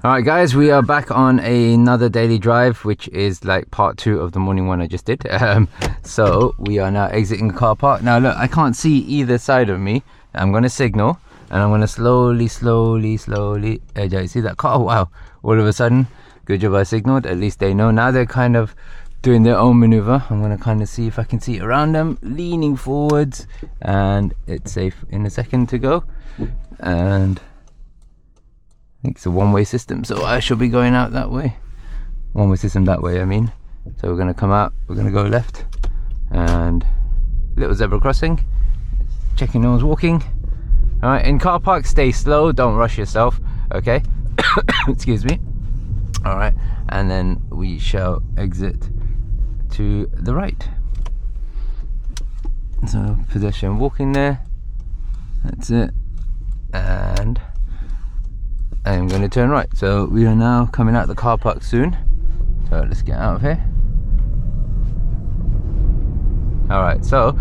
All right, guys, we are back on another daily drive, which is like part 2 of the morning one I just did. So we are now exiting the car park. Now look, I can't see either side of me. I'm going to signal and I'm going to slowly edge out. You see that car? Oh, wow. All of a sudden, good job I signaled. At least they know. Now they're kind of doing their own maneuver. I'm going to kind of see if I can see around them, leaning forwards, and it's safe in a second to go. And I think it's a one-way system, so I should be going out that way. One-way system that way, I mean. So we're going to come out, we're going to go left, and little zebra crossing, checking no one's walking. All right, in car park, stay slow, don't rush yourself, okay? Excuse me. All right, and then we shall exit to the right. So pedestrian walking there, that's it, and I'm going to turn right. So we are now coming out the car park soon, so let's get out of here. All right, so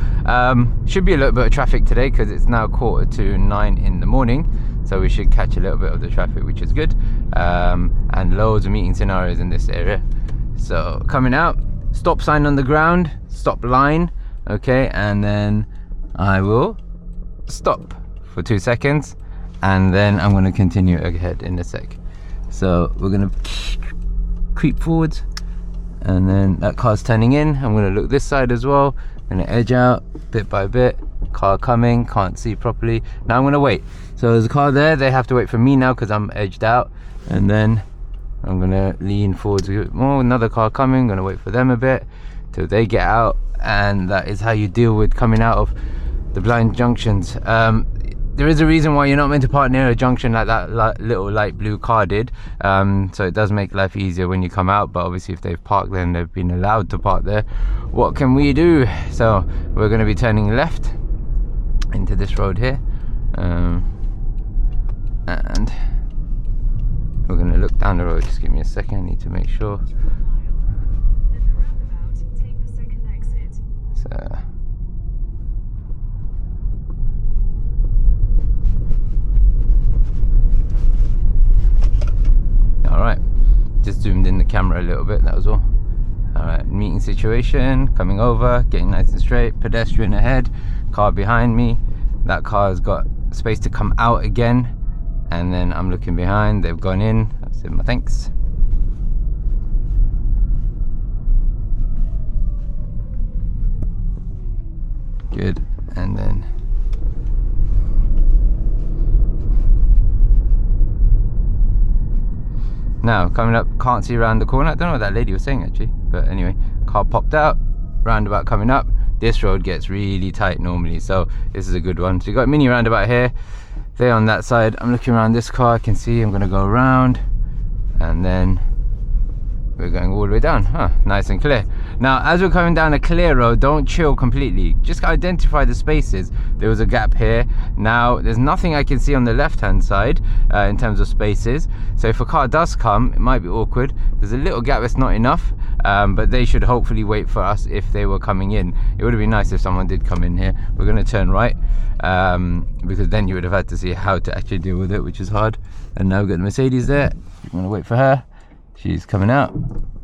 should be a little bit of traffic today because it's now 8:45 in the morning, so we should catch a little bit of the traffic, which is good, and loads of meeting scenarios in this area. So coming out, stop sign on the ground, stop line, okay, and then I will stop for 2 seconds, and then I'm going to continue ahead in a sec. So we're going to creep forwards, and then that car's turning in. I'm going to look this side as well. I'm going to edge out bit by bit. Car coming, can't see properly. Now I'm going to wait. So there's a car there, they have to wait for me now because I'm edged out, and then I'm going to lean forwards a bit more. Another car coming, I'm going to wait for them a bit till they get out, and that is how you deal with coming out of the blind junctions. There is a reason why you're not meant to park near a junction like that little light blue car did, so it does make life easier when you come out, but obviously if they've parked, then they've been allowed to park there. What can we do? So we're going to be turning left into this road here, and we're going to look down the road. Just give me a second, I need to make sure. So alright, just zoomed in the camera a little bit, that was all. Alright, meeting situation, coming over, getting nice and straight, pedestrian ahead, car behind me. That car has got space to come out again, and then I'm looking behind, they've gone in. I said my thanks. Good, and then now coming up, can't see around the corner. I don't know what that lady was saying actually, but anyway, car popped out, roundabout coming up. This road gets really tight normally, so this is a good one. So you got a mini roundabout here, there on that side. I'm looking around this car, I can see I'm gonna go around, and then we're going all the way down. Nice and clear. Now as we're coming down a clear road, don't chill completely, just identify the spaces. There was a gap here. Now there's nothing I can see on the left hand side in terms of spaces, so if a car does come, it might be awkward. There's a little gap that's not enough, but they should hopefully wait for us if they were coming in. It would have been nice if someone did come in here. We're going to turn right, because then you would have had to see how to actually deal with it, which is hard. And now we've got the Mercedes there. I'm going to wait for her. She's coming out.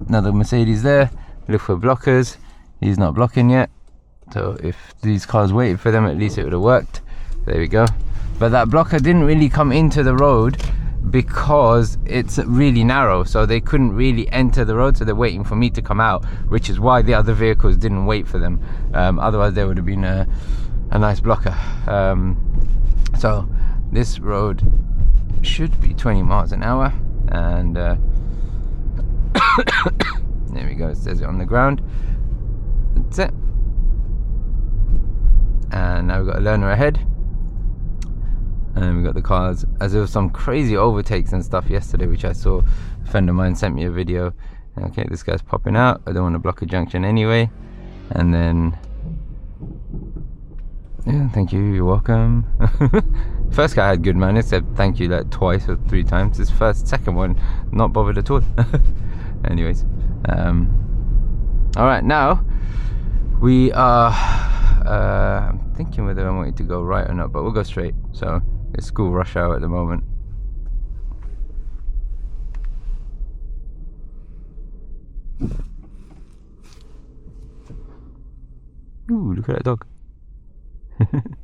Another Mercedes there. Look for blockers. He's not blocking yet, so if these cars waited for them, at least it would have worked. There we go. But that blocker didn't really come into the road because it's really narrow, so they couldn't really enter the road, so they're waiting for me to come out, which is why the other vehicles didn't wait for them. Otherwise there would have been a nice blocker. So this road should be 20 miles an hour, and there we go, it says it on the ground. That's it. And now we've got a learner ahead, and we've got the cars. As there was some crazy overtakes and stuff yesterday, which I saw, a friend of mine sent me a video. Okay, this guy's popping out. I don't want to block a junction anyway. And then, yeah, thank you, you're welcome. First guy had good manners, said thank you like twice or 3 times. This second one, not bothered at all. Anyways, all right, now we are I'm thinking whether I want you to go right or not, but we'll go straight. So it's school rush hour at the moment. Ooh, look at that dog. I'm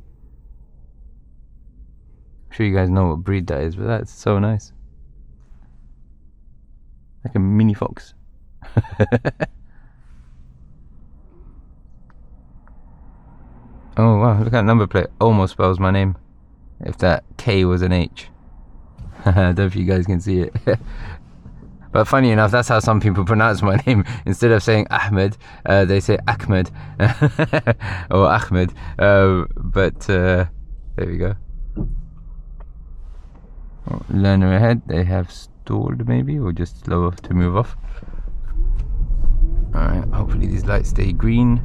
sure you guys know what breed that is, but that's so nice. Like a mini fox. Oh wow, look at that number plate. Almost spells my name. If that K was an H. I don't know if you guys can see it. But funny enough, that's how some people pronounce my name. Instead of saying Ahmed, they say Ahmed or Ahmed. There we go. Oh, learner ahead. They have stalled maybe, or just slow to move off. Alright, hopefully these lights stay green.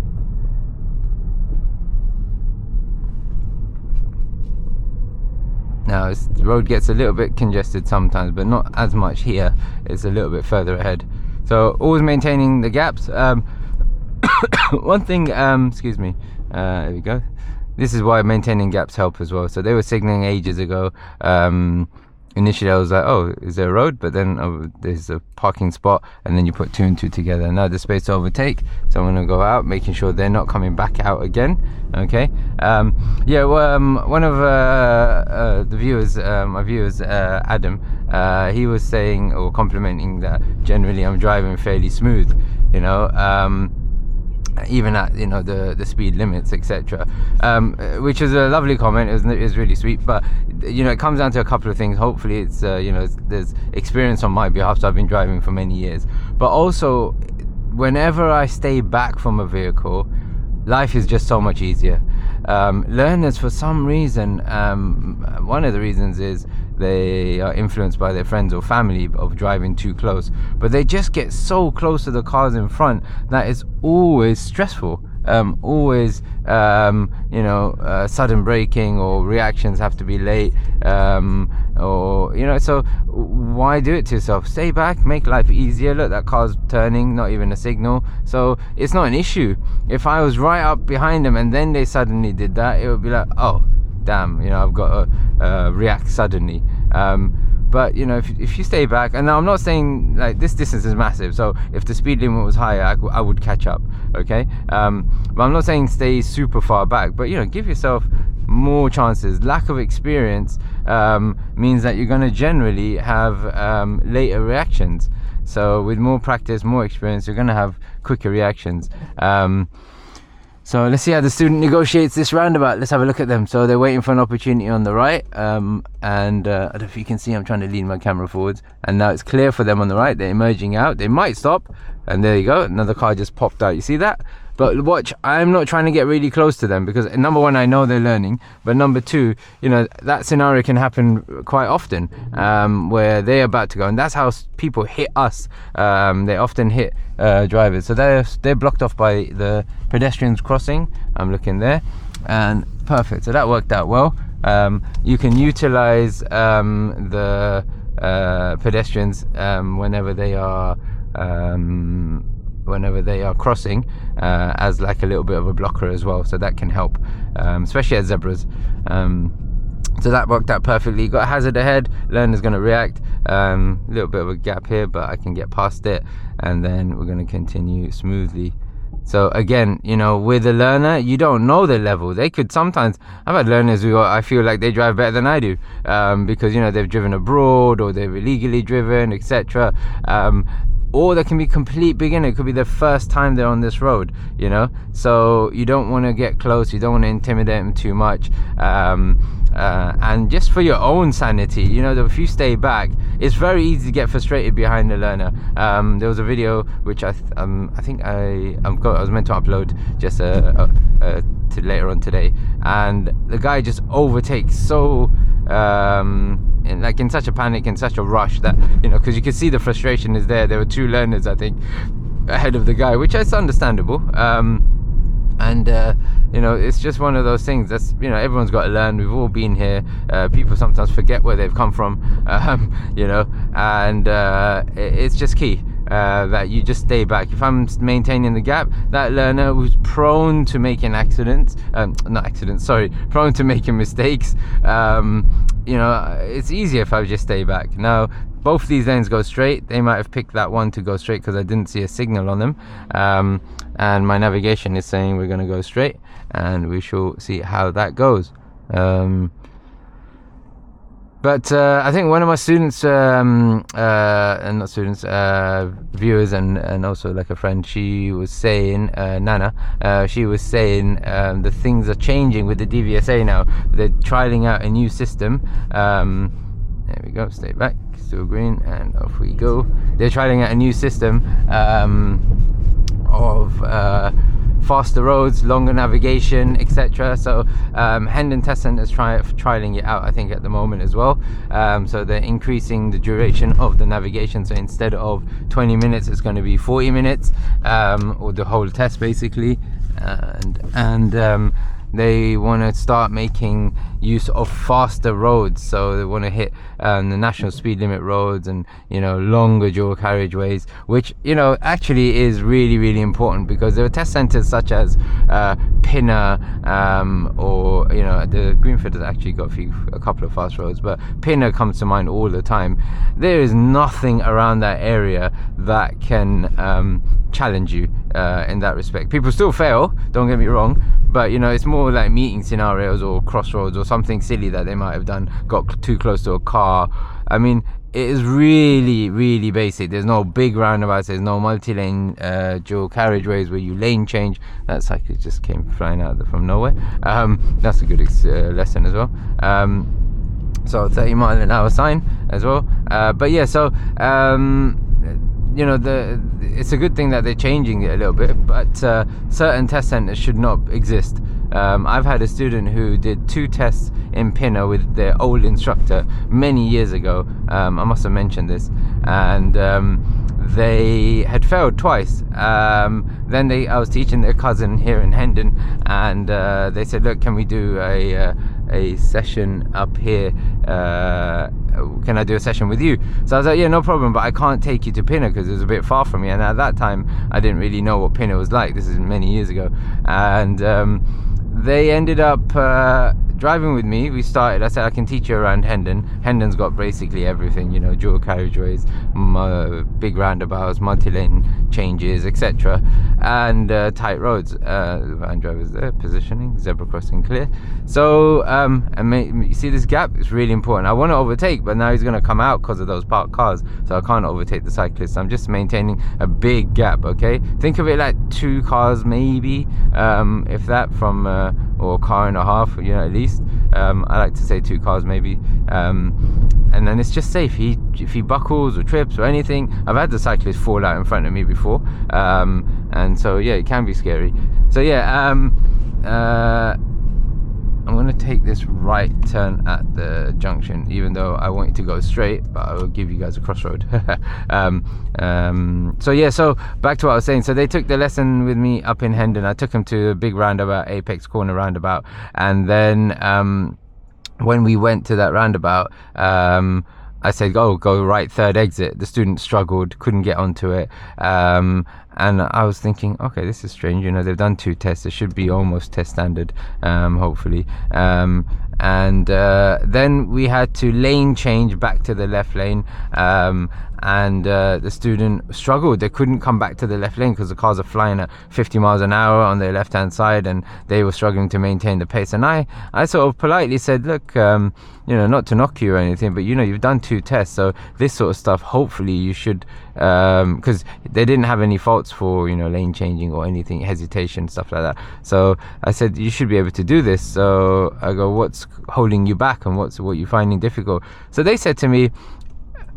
Now the road gets a little bit congested sometimes, but not as much here. It's a little bit further ahead, so always maintaining the gaps. One thing, excuse me, there we go. This is why maintaining gaps help as well. So they were signaling ages ago. Initially I was like, oh, is there a road? But then there's a parking spot, and then you put 2 and 2 together. Now there's space to overtake, so I'm going to go out, making sure they're not coming back out again. Okay. Yeah, well, one of the viewers, my viewers, Adam, he was saying, or complimenting, that generally I'm driving fairly smooth, you know, even at, you know, the speed limits, etc., which is a lovely comment. It was really sweet. But you know, it comes down to a couple of things. Hopefully it's you know, there's experience on my behalf, so I've been driving for many years, but also whenever I stay back from a vehicle, life is just so much easier. Learners, for some reason, one of the reasons is they are influenced by their friends or family of driving too close, but they just get so close to the cars in front that it's always stressful. Always you know, sudden braking, or reactions have to be late, or you know, so why do it to yourself? Stay back, make life easier. Look, that car's turning, not even a signal, so it's not an issue. If I was right up behind them and then they suddenly did that, it would be like, oh damn, you know, I've got to react suddenly. But you know, if you stay back, and now I'm not saying like this distance is massive, so if the speed limit was higher, I would catch up, okay? But I'm not saying stay super far back, but you know, give yourself more chances. Lack of experience means that you're going to generally have later reactions. So with more practice, more experience, you're going to have quicker reactions. So let's see how the student negotiates this roundabout. Let's have a look at them. So they're waiting for an opportunity on the right, and I don't know if you can see, I'm trying to lean my camera forwards, and now it's clear for them on the right. They're emerging out. They might stop, and there you go, another car just popped out. You see that? But watch, I'm not trying to get really close to them, because number one, I know they're learning, but number two, you know, that scenario can happen quite often, where they're about to go, and that's how people hit us. They often hit drivers. So they're blocked off by the pedestrians crossing. I'm looking there, and perfect. So that worked out well. You can utilize the pedestrians whenever they are crossing as like a little bit of a blocker as well, so that can help, especially at zebras. So that worked out perfectly. Got a hazard ahead, learner's going to react, little bit of a gap here, but I can get past it, and then we're going to continue smoothly. So again, you know, with a learner, you don't know their level. They could sometimes, I've had learners who I feel like they drive better than I do, because you know, they've driven abroad, or they've illegally driven, etc. Or they can be complete beginner. It could be their first time they're on this road, you know, so you don't want to get close, you don't want to intimidate them too much, and just for your own sanity, you know, if you stay back, it's very easy to get frustrated behind the learner. There was a video which I think I was meant to upload just to later on today, and the guy just overtakes so in such a panic, in such a rush, that, you know, because you can see the frustration is there. There were two learners, I think, ahead of the guy, which is understandable. You know, it's just one of those things that's, you know, everyone's got to learn. We've all been here. People sometimes forget where they've come from, you know, and it's just key that you just stay back. If I'm maintaining the gap, that learner who's prone to making prone to making mistakes, you know, it's easier if I just stay back. Now, both these lanes go straight. They might have picked that one to go straight because I didn't see a signal on them, and my navigation is saying we're going to go straight. and we shall see how that goes. But I think one of my students, and not students, viewers, and also like a friend, she was saying, Nana, she was saying the things are changing with the DVSA now. They're trialing out a new system. There we go, stay back, still green, and off we go. They're trialing out a new system of faster roads, longer navigation, etc. So Hendon Test Centre is trialing it out, I think, at the moment as well. So they're increasing the duration of the navigation. So instead of 20 minutes, it's going to be 40 minutes, or the whole test basically. And they want to start making use of faster roads, so they want to hit the national speed limit roads and, you know, longer dual carriageways, which, you know, actually is really, really important, because there are test centres such as Pinner, or, you know, the Greenfield has actually got a couple of fast roads, but Pinner comes to mind all the time. There is nothing around that area that can challenge you in that respect. People still fail, don't get me wrong, but, you know, it's more like meeting scenarios or crossroads or something silly that they might have done, got too close to a car. I mean, it is really, really basic. There's no big roundabouts, there's no multi-lane dual carriageways where you lane change. That cyclist just came flying out from nowhere. That's a good lesson as well. So 30 mile an hour sign as well. But yeah, so you know, it's a good thing that they're changing it a little bit, but certain test centres should not exist. I've had a student who did 2 tests in Pinner with their old instructor many years ago. I must have mentioned this, and they had failed twice. Then I was teaching their cousin here in Hendon, and they said, look, can we do a session up here? Can I do a session with you? So I was like, yeah, no problem, but I can't take you to Pinner because it was a bit far from me, and at that time I didn't really know what Pinner was like. This is many years ago, and they ended up driving with me. We started, I said, I can teach you around Hendon. Hendon's got basically everything, you know, dual carriageways, big roundabouts, multi-lane changes, etc., and tight roads. The van driver's there, positioning, zebra crossing clear. So you see this gap? It's really important. I want to overtake, but now he's going to come out because of those parked cars, so I can't overtake the cyclist. I'm just maintaining a big gap, okay? Think of it like 2 cars maybe, if that, from or a car and a half, you know, at least. I like to say 2 cars maybe, and then it's just safe. If he buckles or trips or anything, I've had the cyclist fall out in front of me before, and so yeah, it can be scary. So yeah, I'm going to take this right turn at the junction, even though I want you to go straight, but I will give you guys a crossroad. So yeah, so back to what I was saying. So they took the lesson with me up in Hendon. I took them to a big roundabout, Apex Corner roundabout, and then when we went to that roundabout, I said, go right, 3rd exit. The student struggled, couldn't get onto it, and I was thinking, okay, this is strange, you know, they've done 2 tests, it should be almost test standard, hopefully, and then we had to lane change back to the left lane, and the student struggled. They couldn't come back to the left lane because the cars are flying at 50 miles an hour on their left hand side, and they were struggling to maintain the pace. And I sort of politely said, look, you know, not to knock you or anything, but, you know, you've done 2 tests, so this sort of stuff, hopefully you should, because they didn't have any faults for, you know, lane changing or anything, hesitation, stuff like that. So I said, you should be able to do this. So I go, what's holding you back, and what you finding difficult? So they said to me,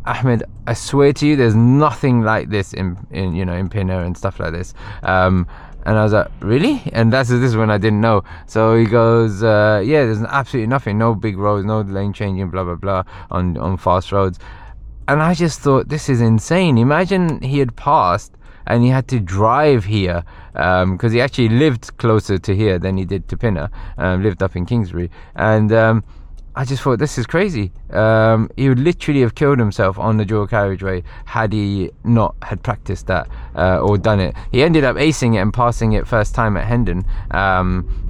Ahmed, I swear to you, there's nothing like this in you know, in Pinner and stuff like this. And I was like, really? And this is when I didn't know. So he goes, yeah, there's absolutely nothing, no big roads, no lane changing, blah blah blah, on fast roads. And I just thought, this is insane. Imagine he had passed and he had to drive here, because he actually lived closer to here than he did to Pinner, lived up in Kingsbury, and I just thought, this is crazy. He would literally have killed himself on the dual carriageway had he not had practiced that or done it. He ended up acing it and passing it first time at Hendon.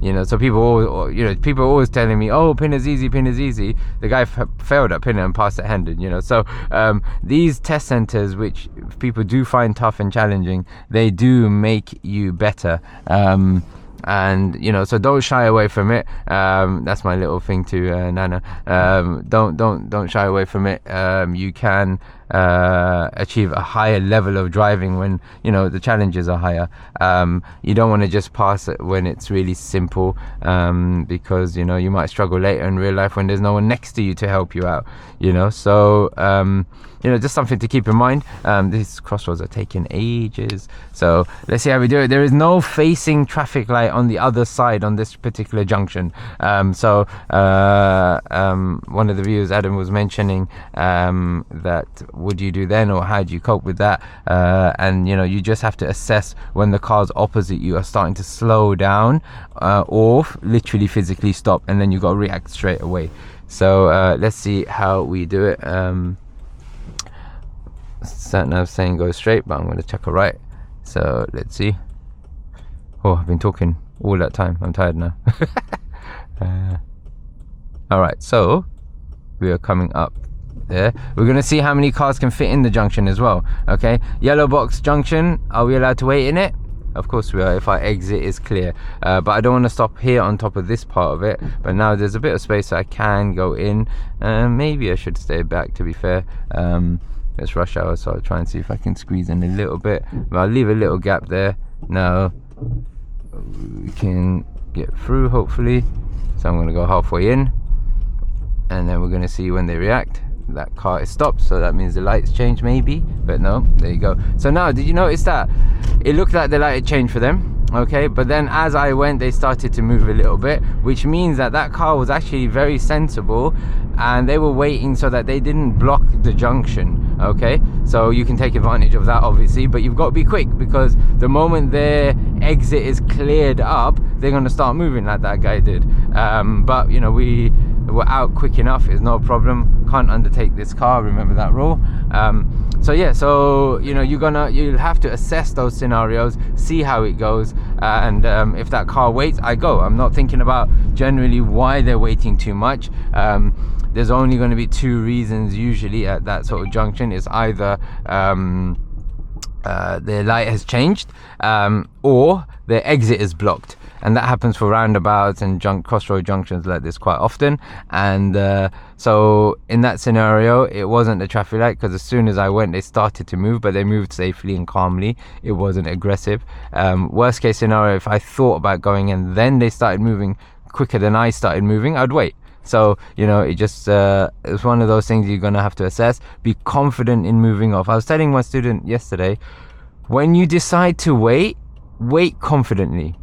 You know, so people are always telling me, oh, Pinner's easy, Pinner's easy. The guy failed at Pinner and passed at Hendon, you know. So these test centres, which people do find tough and challenging, they do make you better. and you know, so don't shy away from it. That's my little thing to Nana. Don't shy away from it. You can achieve a higher level of driving when, you know, the challenges are higher. You don't want to just pass it when it's really simple, because, you know, you might struggle later in real life when there's no one next to you to help you out, you know. So you know, just something to keep in mind. These crossroads are taking ages, so let's see how we do it. There is no facing traffic light on the other side on this particular junction. So one of the viewers, Adam, was mentioning that would you do then, or how do you cope with that? And you know, you just have to assess when the cars opposite you are starting to slow down, or literally physically stop, and then you got to react straight away. So let's see how we do it. Sat nav saying go straight, but I'm going to check a right. So let's see. Oh, I've been talking all that time. I'm tired now. All right, so we are coming up there. We're going to see how many cars can fit in the junction as well. Okay, yellow box junction. Are we allowed to wait in it? Of course we are, if our exit is clear. But I don't want to stop here on top of this part of it. But now there's a bit of space so I can go in. Maybe I should stay back, to be fair. It's rush hour, so I'll try and see if I can squeeze in a little bit. But I'll leave a little gap there. Now we can get through, hopefully. So I'm going to go halfway in, and then we're going to see when they react. That car is stopped, so that means the lights change maybe, but no, there you go. So now, did you notice that it looked like the light had changed for them? Okay, but then as I went, they started to move a little bit, which means that that car was actually very sensible, and they were waiting so that they didn't block the junction. Okay, so you can take advantage of that, obviously, but you've got to be quick, because the moment their exit is cleared up, they're going to start moving like that guy did. But you know, we were out quick enough. It's no problem. Can't undertake this car, remember that rule. So yeah, so you know, you'll have to assess those scenarios, see how it goes, and if that car waits, I go. I'm not thinking about generally why they're waiting too much. There's only going to be two reasons usually at that sort of junction. It's either their light has changed, or their exit is blocked, and that happens for roundabouts and crossroad junctions like this quite often. And so in that scenario, it wasn't the traffic light, because as soon as I went, they started to move, but they moved safely and calmly. It wasn't aggressive. Worst case scenario, if I thought about going and then they started moving quicker than I started moving, I'd wait. So you know, it just it's one of those things you're gonna have to assess. Be confident in moving off. I was telling my student yesterday, when you decide to wait confidently.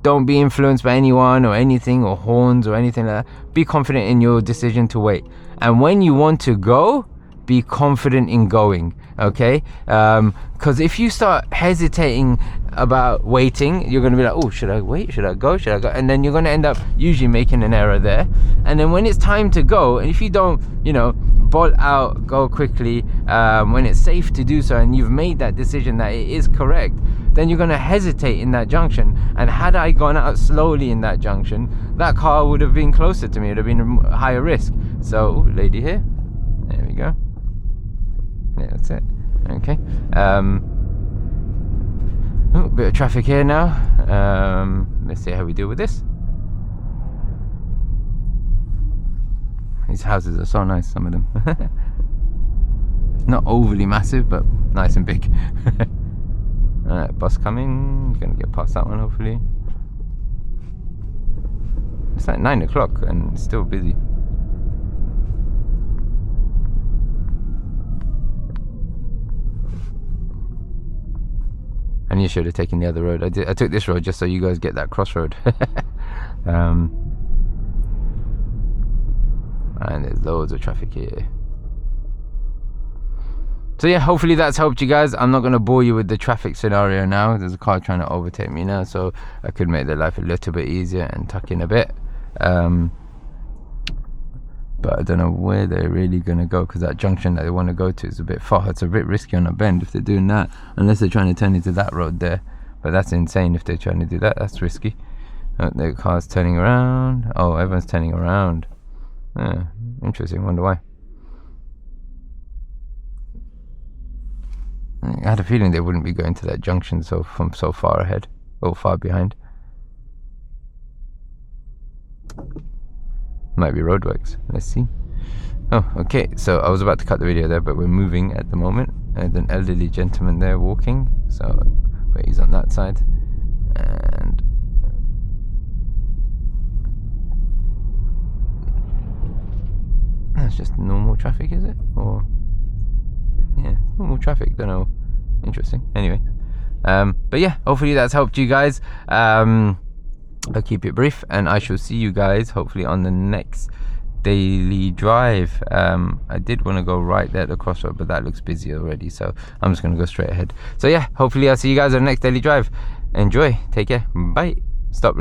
Don't be influenced by anyone or anything, or horns or anything like that. Be confident in your decision to wait. And when you want to go, be confident in going. Okay, because if you start hesitating about waiting, you're going to be like, oh, should I wait, should I go, and then you're going to end up usually making an error there. And then when it's time to go, and if you don't, you know, bolt out, go quickly, when it's safe to do so, and you've made that decision that it is correct, then you're going to hesitate in that junction. And had I gone out slowly in that junction, that car would have been closer to me. It would have been a higher risk. So, lady here, there we go. Yeah, that's it. Okay. Bit of traffic here now. Let's see how we deal with this. These houses are so nice, some of them. Not overly massive, but nice and big. Alright, bus coming. Gonna get past that one, hopefully. It's like 9 o'clock and it's still busy. And you should have taken the other road. I took this road just so you guys get that crossroad. And there's loads of traffic here. So yeah, hopefully that's helped you guys. I'm not going to bore you with the traffic scenario now. There's a car trying to overtake me now, so I could make their life a little bit easier and tuck in a bit. But I don't know where they're really going to go, because that junction that they want to go to is a bit far. It's a bit risky on a bend if they're doing that, unless they're trying to turn into that road there. But that's insane if they're trying to do that. That's risky. Oh, the car's turning around. Oh, everyone's turning around. Interesting. Wonder why. I had a feeling they wouldn't be going to that junction from so far ahead or far behind. Might be roadworks. Let's see. Oh, okay. So I was about to cut the video there, but we're moving at the moment. There's an elderly gentleman there walking. So, but he's on that side, and that's just normal traffic, is it? Or yeah, normal traffic. Don't know. Interesting. Anyway, but yeah, hopefully that's helped you guys. I'll keep it brief, and I shall see you guys hopefully on the next daily drive. I did want to go right there at the crossroad, but that looks busy already, so I'm just going to go straight ahead. So yeah, hopefully I'll see you guys on the next daily drive. Enjoy. Take care. Bye. Stop recording.